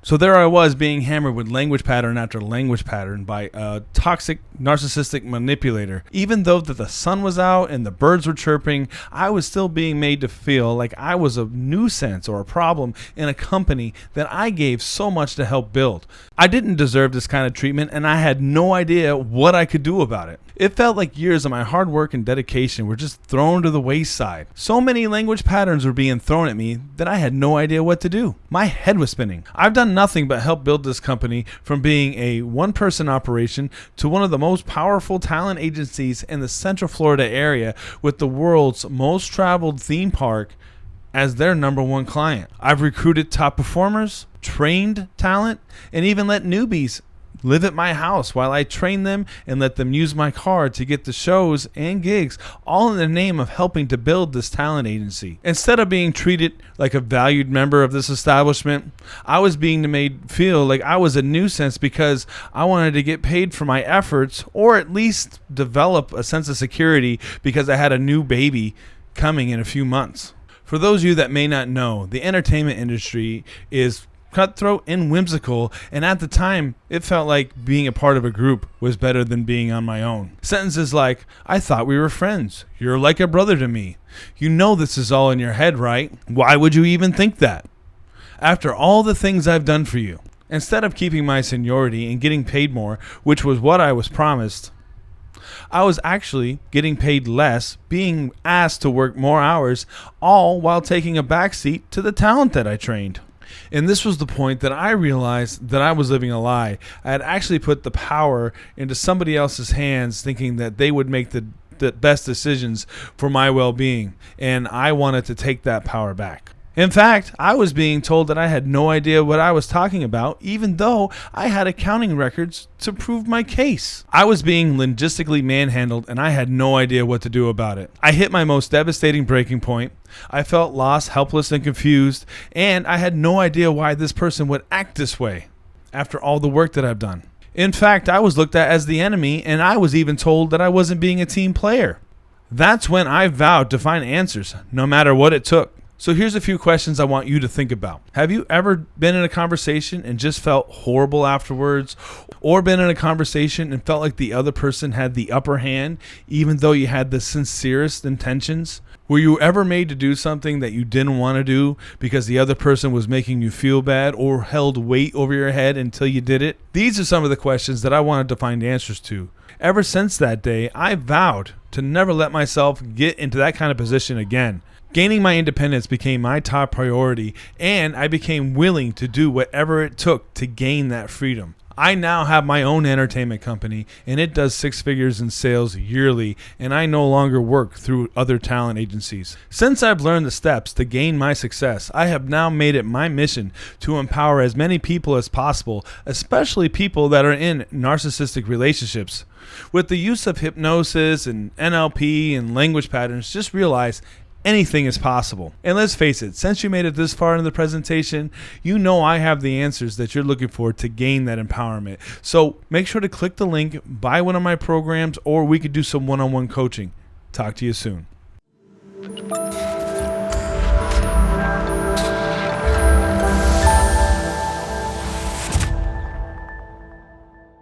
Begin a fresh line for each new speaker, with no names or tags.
So there I was being hammered with language pattern after language pattern by a toxic, narcissistic manipulator. Even though that the sun was out and the birds were chirping, I was still being made to feel like I was a nuisance or a problem in a company that I gave so much to help build. I didn't deserve this kind of treatment, and I had no idea what I could do about it. It felt like years of my hard work and dedication were just thrown to the wayside. So many language patterns were being thrown at me that I had no idea what to do. My head was spinning. I've done nothing but help build this company from being a one-person operation to one of the most powerful talent agencies in the Central Florida area, with the world's most traveled theme park as their number one client. I've recruited top performers, trained talent, and even let newbies live at my house while I train them and let them use my car to get the shows and gigs, all in the name of helping to build this talent agency. Instead of being treated like a valued member of this establishment, I was being made feel like I was a nuisance because I wanted to get paid for my efforts, or at least develop a sense of security because I had a new baby coming in a few months. For those of you that may not know, the entertainment industry is cutthroat and whimsical, and at the time it felt like being a part of a group was better than being on my own. Sentences like, "I thought we were friends. You're like a brother to me. You know this is all in your head, right? Why would you even think that? After all the things I've done for you." Instead of keeping my seniority and getting paid more, which was what I was promised, I was actually getting paid less, being asked to work more hours, all while taking a backseat to the talent that I trained. And this was the point that I realized that I was living a lie. I had actually put the power into somebody else's hands, thinking that they would make the best decisions for my well-being, and I wanted to take that power back. In fact, I was being told that I had no idea what I was talking about, even though I had accounting records to prove my case. I was being logistically manhandled, and I had no idea what to do about it. I hit my most devastating breaking point. I felt lost, helpless, and confused, and I had no idea why this person would act this way after all the work that I've done. In fact, I was looked at as the enemy, and I was even told that I wasn't being a team player. That's when I vowed to find answers, no matter what it took. So here's a few questions I want you to think about. Have you ever been in a conversation and just felt horrible afterwards? Or been in a conversation and felt like the other person had the upper hand, even though you had the sincerest intentions? Were you ever made to do something that you didn't want to do because the other person was making you feel bad, or held weight over your head until you did it? These are some of the questions that I wanted to find answers to. Ever since that day, I vowed to never let myself get into that kind of position again. Gaining my independence became my top priority, and I became willing to do whatever it took to gain that freedom. I now have my own entertainment company, and it does 6 figures in sales yearly, and I no longer work through other talent agencies. Since I've learned the steps to gain my success, I have now made it my mission to empower as many people as possible, especially people that are in narcissistic relationships. With the use of hypnosis and NLP and language patterns, just realize anything is possible. And let's face it, since you made it this far in the presentation, you know I have the answers that you're looking for to gain that empowerment. So make sure to click the link, buy one of my programs, or we could do some one-on-one coaching. Talk to you soon.